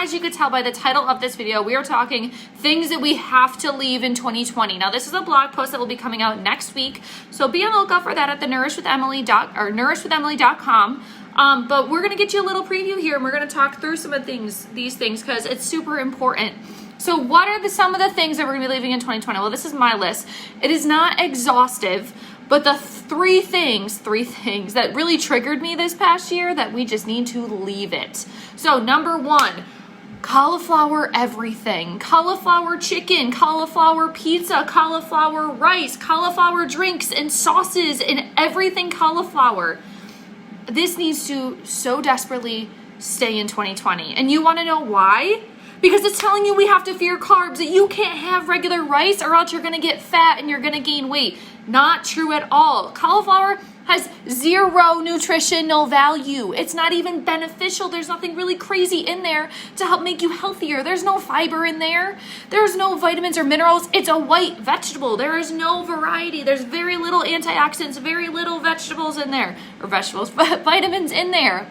as you could tell by the title of this video, we are talking things that we have to leave in 2020. Now, this is a blog post that will be coming out next week, so be on the lookout for that at the nourishwithemily.com. But we're going to get you a little preview here, and we're going to talk through some of these things because it's super important. So what are some of the things that we're going to be leaving in 2020? Well, this is my list. It is not exhaustive, but the three things that really triggered me this past year that we just need to leave it. So number one, cauliflower everything. Cauliflower chicken, cauliflower pizza, cauliflower rice, cauliflower drinks and sauces and everything cauliflower. This needs to so desperately stay in 2020. And you want to know why? Because it's telling you we have to fear carbs, that you can't have regular rice or else you're going to get fat and you're going to gain weight. Not true at all. Cauliflower has zero nutritional value. It's not even beneficial. There's nothing really crazy in there to help make you healthier. There's no fiber in there. There's no vitamins or minerals. It's a white vegetable. There is no variety. There's very little antioxidants, very little vegetables in there, or vitamins in there.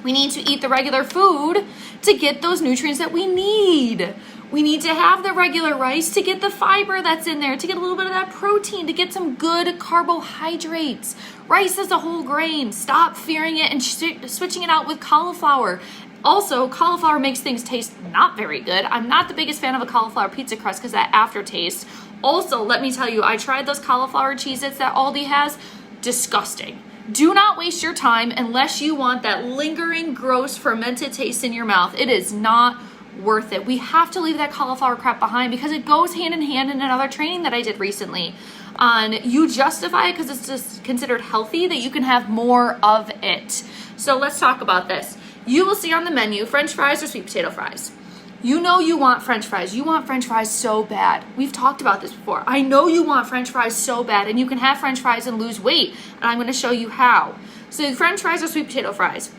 We need to eat the regular food to get those nutrients that we need. We need to have the regular rice to get the fiber that's in there, to get a little bit of that protein, to get some good carbohydrates. Rice is a whole grain. Stop fearing it and switching it out with cauliflower. Also, cauliflower makes things taste not very good. I'm not the biggest fan of a cauliflower pizza crust because that aftertaste. Also, let me tell you, I tried those cauliflower Cheez-Its that Aldi has. Disgusting. Do not waste your time unless you want that lingering, gross, fermented taste in your mouth. It is not worth it. We have to leave that cauliflower crap behind because it goes hand in hand in another training that I did recently. You justify it because it's just considered healthy, that you can have more of it. So let's talk about this. You will see on the menu French fries or sweet potato fries. You know you want French fries. You want French fries so bad. We've talked about this before. I know you want French fries so bad, and you can have French fries and lose weight, and I'm going to show you how. So French fries or sweet potato fries.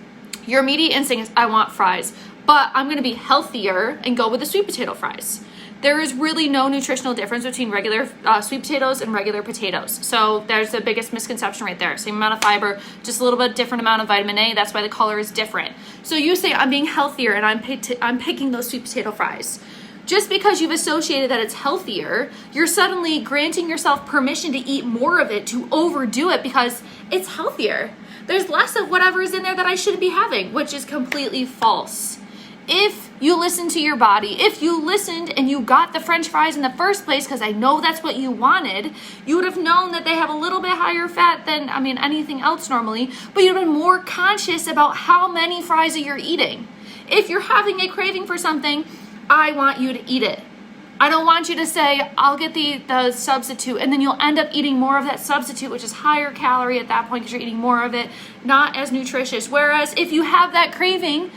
Your immediate instinct is, I want fries, but I'm going to be healthier and go with the sweet potato fries. There is really no nutritional difference between regular sweet potatoes and regular potatoes. So there's the biggest misconception right there. Same amount of fiber, just a little bit different amount of vitamin A. That's why the color is different. So you say, I'm being healthier and I'm picking those sweet potato fries. Just because you've associated that it's healthier, you're suddenly granting yourself permission to eat more of it, to overdo it because it's healthier. There's less of whatever is in there that I shouldn't be having, which is completely false. If you listen to your body, if you listened and you got the French fries in the first place, because I know that's what you wanted, you would have known that they have a little bit higher fat than, anything else normally, but you'd have been more conscious about how many fries that you're eating. If you're having a craving for something, I want you to eat it. I don't want you to say, I'll get the substitute, and then you'll end up eating more of that substitute, which is higher calorie at that point because you're eating more of it, not as nutritious. Whereas if you have that craving,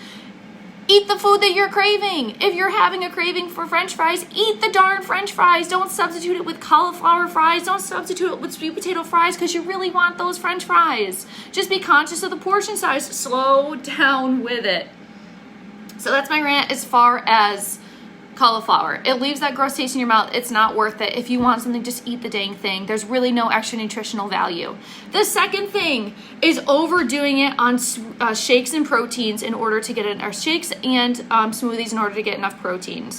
eat the food that you're craving. If you're having a craving for French fries, eat the darn French fries. Don't substitute it with cauliflower fries. Don't substitute it with sweet potato fries because you really want those French fries. Just be conscious of the portion size. Slow down with it. So that's my rant as far as cauliflower. It leaves that gross taste in your mouth. It's not worth it. If you want something, just eat the dang thing. There's really no extra nutritional value. The second thing is overdoing it on shakes and proteins in order to get shakes and smoothies in order to get enough protein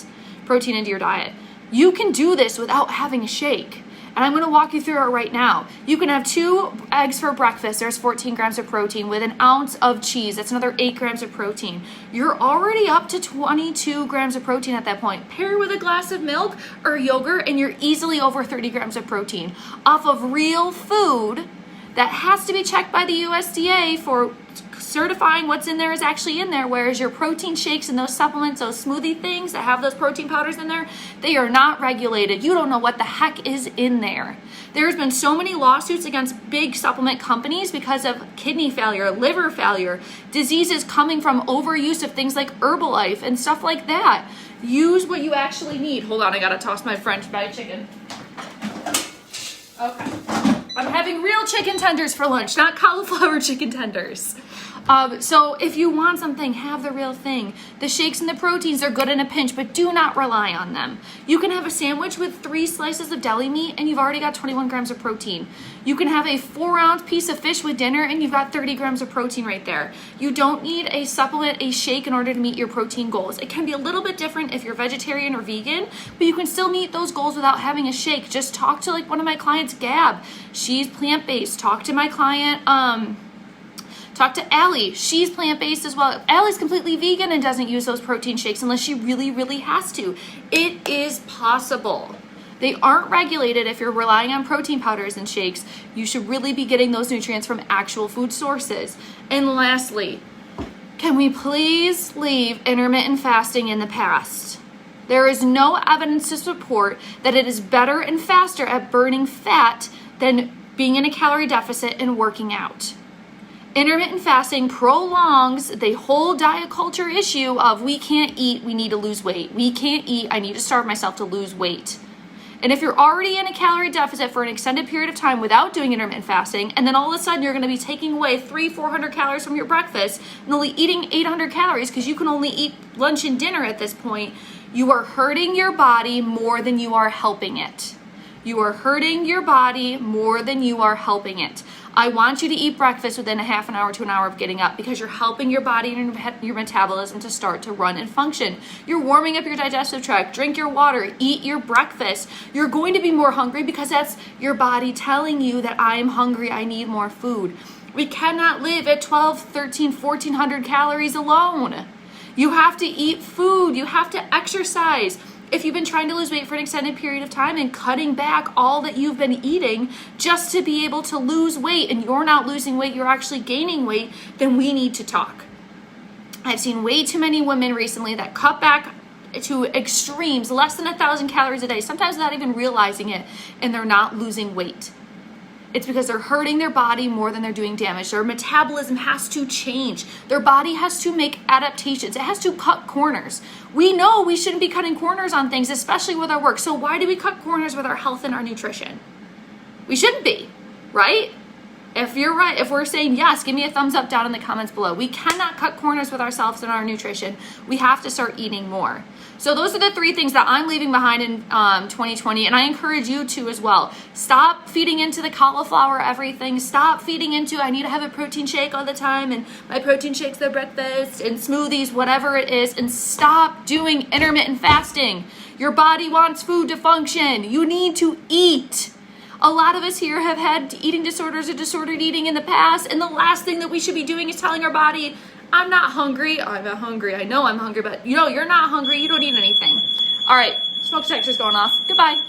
into your diet. You can do this without having a shake. And I'm going to walk you through it right now. You can have 2 eggs for breakfast. There's 14 grams of protein with an ounce of cheese. That's another 8 grams of protein. You're already up to 22 grams of protein at that point. Pair with a glass of milk or yogurt and you're easily over 30 grams of protein off of real food that has to be checked by the USDA for certifying what's in there is actually in there, whereas your protein shakes and those supplements, those smoothie things that have those protein powders in there, they are not regulated. You don't know what the heck is in there. There's been so many lawsuits against big supplement companies because of kidney failure, liver failure, diseases coming from overuse of things like Herbalife and stuff like that. Use what you actually need. Hold on, I gotta toss my French fried chicken. Okay. I'm having real chicken tenders for lunch, not cauliflower chicken tenders. So if you want something, have the real thing. The shakes and the proteins are good in a pinch, but do not rely on them. You can have a sandwich with 3 slices of deli meat and you've already got 21 grams of protein. You can have a 4-ounce piece of fish with dinner and you've got 30 grams of protein right there. You don't need a supplement, a shake in order to meet your protein goals. It can be a little bit different if you're vegetarian or vegan, but you can still meet those goals without having a shake. Just talk to like one of my clients, Gab. She's plant-based. Talk to my client, talk to Allie. She's plant-based as well. Allie's completely vegan and doesn't use those protein shakes unless she really, really has to. It is possible. They aren't regulated if you're relying on protein powders and shakes. You should really be getting those nutrients from actual food sources. And lastly, can we please leave intermittent fasting in the past? There is no evidence to support that it is better and faster at burning fat than being in a calorie deficit and working out. Intermittent fasting prolongs the whole diet culture issue of we can't eat, we need to lose weight. We can't eat, I need to starve myself to lose weight. And if you're already in a calorie deficit for an extended period of time without doing intermittent fasting, and then all of a sudden you're going to be taking away 300-400 calories from your breakfast and only eating 800 calories because you can only eat lunch and dinner at this point, you are hurting your body more than you are helping it. You are hurting your body more than you are helping it. I want you to eat breakfast within a half an hour to an hour of getting up because you're helping your body and your metabolism to start to run and function. You're warming up your digestive tract. Drink your water. Eat your breakfast. You're going to be more hungry because that's your body telling you that I am hungry. I need more food. We cannot live at 12, 13, 1400 calories alone. You have to eat food. You have to exercise. If you've been trying to lose weight for an extended period of time and cutting back all that you've been eating just to be able to lose weight and you're not losing weight, you're actually gaining weight, then we need to talk. I've seen way too many women recently that cut back to extremes, less than 1,000 calories a day, sometimes not even realizing it, and they're not losing weight. It's because they're hurting their body more than they're doing damage. Their metabolism has to change. Their body has to make adaptations. It has to cut corners. We know we shouldn't be cutting corners on things, especially with our work. So why do we cut corners with our health and our nutrition? We shouldn't be, right? If you're right, if we're saying yes, give me a thumbs up down in the comments below. We cannot cut corners with ourselves and our nutrition. We have to start eating more. So those are the 3 things that I'm leaving behind in 2020, and I encourage you to as well. Stop feeding into the cauliflower everything. Stop feeding into I need to have a protein shake all the time, and my protein shakes are breakfast, and smoothies, whatever it is, and stop doing intermittent fasting. Your body wants food to function. You need to eat. A lot of us here have had eating disorders or disordered eating in the past, and the last thing that we should be doing is telling our body, I'm not hungry. I'm not hungry. I know I'm hungry, but you're not hungry. You don't eat anything. All right, smoke detector's going off. Goodbye.